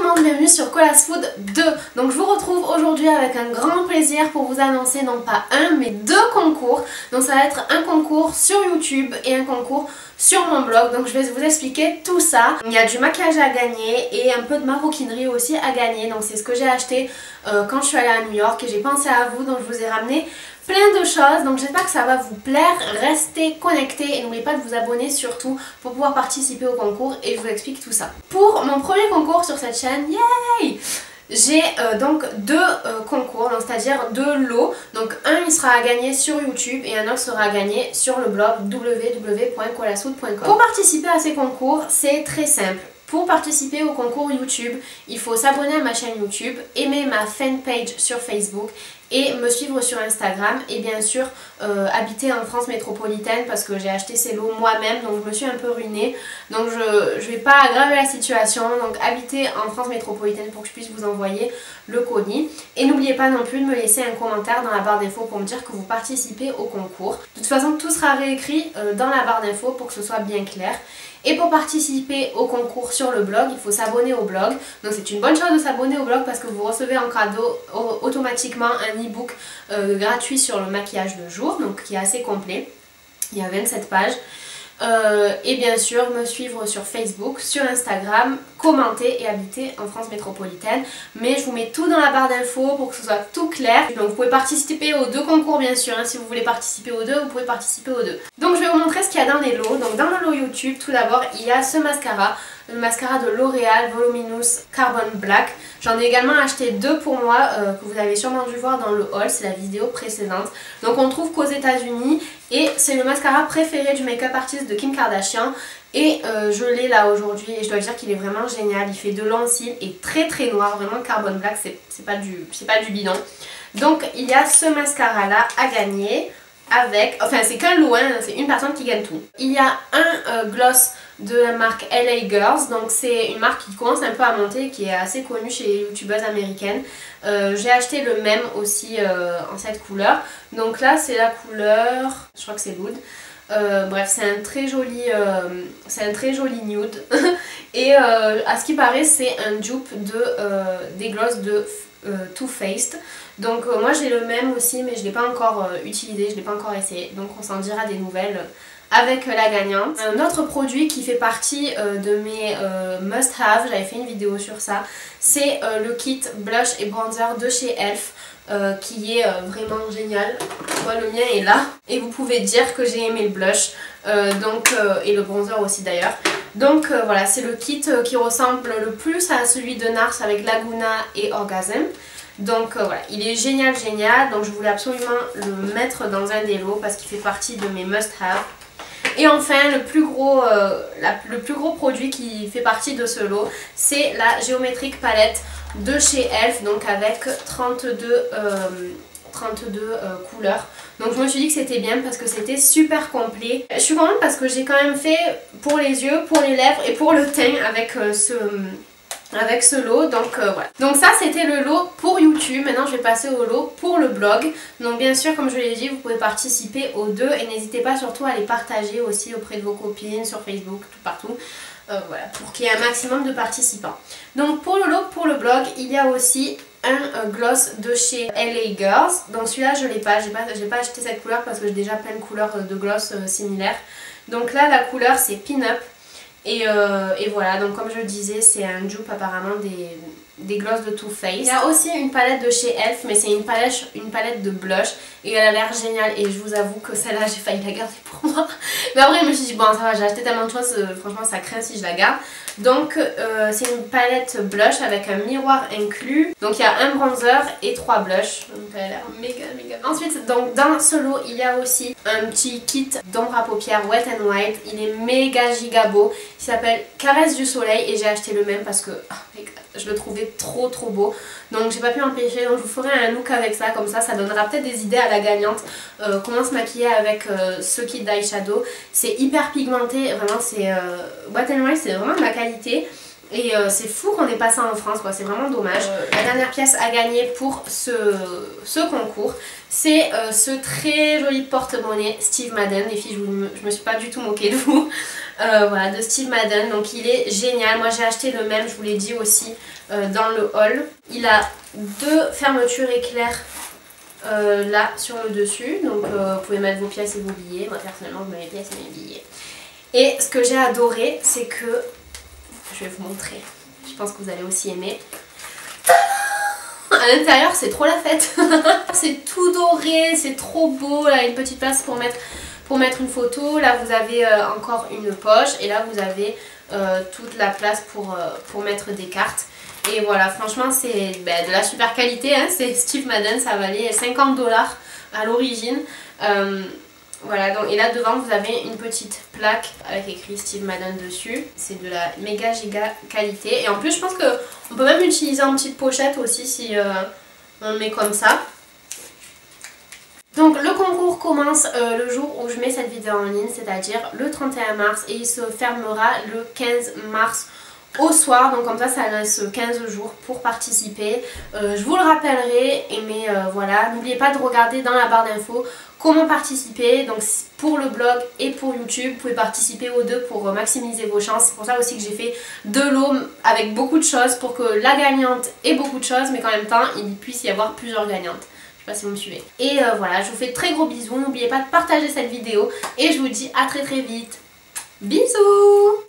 le monde, bienvenue sur Cola's Food 2. Donc je vous retrouve aujourd'hui avec un grand plaisir pour vous annoncer non pas un mais deux concours. Donc ça va être un concours sur YouTube et un concours sur mon blog. Donc je vais vous expliquer tout ça. Il y a du maquillage à gagner et un peu de maroquinerie aussi à gagner. Donc c'est ce que j'ai acheté quand je suis allée à New York et j'ai pensé à vous, donc je vous ai ramené plein de choses, donc j'espère que ça va vous plaire. Restez connectés et n'oubliez pas de vous abonner surtout pour pouvoir participer au concours et je vous explique tout ça. Pour mon premier concours sur cette chaîne, yay! J'ai donc deux concours, c'est-à-dire deux lots. Donc un il sera à gagner sur YouTube et un autre sera à gagner sur le blog www.colasfood.com. Pour participer à ces concours, c'est très simple. Pour participer au concours YouTube, il faut s'abonner à ma chaîne YouTube, aimer ma fanpage sur Facebook et me suivre sur Instagram et bien sûr habiter en France métropolitaine parce que j'ai acheté ces lots moi-même, donc je me suis un peu ruinée, donc je vais pas aggraver la situation, donc habiter en France métropolitaine pour que je puisse vous envoyer le colis. Et n'oubliez pas non plus de me laisser un commentaire dans la barre d'infos pour me dire que vous participez au concours. De toute façon tout sera réécrit dans la barre d'infos pour que ce soit bien clair. Et pour participer au concours sur le blog, il faut s'abonner au blog. Donc c'est une bonne chose de s'abonner au blog parce que vous recevez en cadeau automatiquement un e-book gratuit sur le maquillage de jour, donc qui est assez complet. Il y a 27 pages. Et bien sûr me suivre sur Facebook, sur Instagram, commenter et habiter en France métropolitaine. Mais je vous mets tout dans la barre d'infos pour que ce soit tout clair. Donc vous pouvez participer aux deux concours bien sûr, hein. Si vous voulez participer aux deux, vous pouvez participer aux deux. Donc je vais vous montrer ce qu'il y a dans les lots. Donc dans le lot YouTube, tout d'abord il y a ce mascara. Le mascara de L'Oréal Voluminous Carbon Black. J'en ai également acheté deux pour moi que vous avez sûrement dû voir dans le haul, c'est la vidéo précédente. Donc on trouve qu'aux États-Unis et c'est le mascara préféré du make-up artist de Kim Kardashian. Et je l'ai là aujourd'hui et je dois dire qu'il est vraiment génial. Il fait de longs cils et très très noir, vraiment Carbon Black, c'est pas du bidon. Donc il y a ce mascara là à gagner. Avec, enfin c'est qu'un lot, hein, c'est une personne qui gagne tout. Il y a un gloss de la marque LA Girls, donc c'est une marque qui commence un peu à monter, qui est assez connue chez les youtubeuses américaines. J'ai acheté le même aussi en cette couleur. Donc là c'est la couleur, je crois que c'est Loud. Bref, c'est un très joli nude. Et à ce qui paraît c'est un dupe des glosses de Too Faced. Donc moi j'ai le même aussi mais je ne l'ai pas encore utilisé, je ne l'ai pas encore essayé. Donc on s'en dira des nouvelles avec la gagnante. Un autre produit qui fait partie de mes must-have, j'avais fait une vidéo sur ça, c'est le kit blush et bronzer de chez Elf. Qui est vraiment génial. Moi le mien est là et vous pouvez dire que j'ai aimé le blush et le bronzer aussi d'ailleurs. Donc voilà, c'est le kit qui ressemble le plus à celui de NARS avec Laguna et Orgasm. Donc voilà, il est génial, donc je voulais absolument le mettre dans un des lots parce qu'il fait partie de mes must-have. Et enfin, le plus gros produit qui fait partie de ce lot, c'est la Geometric Palette de chez Elf, donc avec 32 couleurs. Donc je me suis dit que c'était bien parce que c'était super complet. Je suis contente parce que j'ai quand même fait pour les yeux, pour les lèvres et pour le teint avec ce lot, donc voilà. Donc ça c'était le lot pour YouTube. Maintenant je vais passer au lot pour le blog. Donc bien sûr comme je l'ai dit vous pouvez participer aux deux et n'hésitez pas surtout à les partager aussi auprès de vos copines sur Facebook, tout partout. Voilà, pour qu'il y ait un maximum de participants. Donc pour le lot pour le blog il y a aussi un gloss de chez LA Girls. Donc celui-là je l'ai pas, j'ai pas acheté cette couleur parce que j'ai déjà plein de couleurs de gloss similaires. Donc là la couleur c'est Pin Up. Et voilà, donc comme je le disais, c'est un dupe apparemment des glosses de Too Faced. Il y a aussi une palette de chez Elf, mais c'est une palette de blush et elle a l'air géniale et je vous avoue que celle-là j'ai failli la garder pour moi. Mais après je me suis dit bon ça va, j'ai acheté tellement de choses, franchement ça craint si je la garde. Donc c'est une palette blush avec un miroir inclus. Donc il y a un bronzer et 3 blushs. Donc elle a l'air méga. Ensuite donc dans ce lot il y a aussi un petit kit d'ombre à paupières Wet n Wild. Il est méga giga beau. Il s'appelle Caresse du Soleil et j'ai acheté le même parce que je le trouvais trop beau. Donc j'ai pas pu m'empêcher, donc je vous ferai un look avec ça, comme ça donnera peut-être des idées à la gagnante comment se maquiller avec ce kit d'eyeshadow. C'est hyper pigmenté, vraiment c'est Wet n Wild, c'est vraiment de la qualité. Et c'est fou qu'on n'ait pas ça en France, quoi. C'est vraiment dommage. La dernière pièce à gagner pour ce concours, c'est ce très joli porte-monnaie Steve Madden. Les filles, je me suis pas du tout moquée de vous. Voilà, de Steve Madden. Donc il est génial. Moi j'ai acheté le même, je vous l'ai dit aussi dans le haul. Il a 2 fermetures éclair là sur le dessus. Donc vous pouvez mettre vos pièces et vos billets. Moi personnellement je mets mes pièces et mes billets. Et ce que j'ai adoré, c'est que... Je vais vous montrer. Je pense que vous allez aussi aimer. À l'intérieur, c'est trop la fête. C'est tout doré, c'est trop beau. Là, une petite place pour mettre une photo. Là, vous avez encore une poche. Et là, vous avez toute la place pour mettre des cartes. Et voilà, franchement, c'est de la super qualité. Hein. C'est Steve Madden, ça valait 50 $ à l'origine. Voilà, donc, et là devant vous avez une petite plaque avec écrit Steve Madden dessus. C'est de la méga giga qualité. Et en plus je pense qu'on peut même l'utiliser en petite pochette aussi si on le met comme ça. Donc le concours commence le jour où je mets cette vidéo en ligne, c'est-à-dire le 31 mars. Et il se fermera le 15 mars au soir, donc comme ça laisse 15 jours pour participer. Je vous le rappellerai, mais voilà, n'oubliez pas de regarder dans la barre d'infos comment participer. Donc pour le blog et pour YouTube, vous pouvez participer aux deux pour maximiser vos chances. C'est pour ça aussi que j'ai fait 2 lots avec beaucoup de choses pour que la gagnante ait beaucoup de choses, mais qu'en même temps il puisse y avoir plusieurs gagnantes. Je sais pas si vous me suivez. Et voilà, je vous fais de très gros bisous. N'oubliez pas de partager cette vidéo et je vous dis à très vite. Bisous!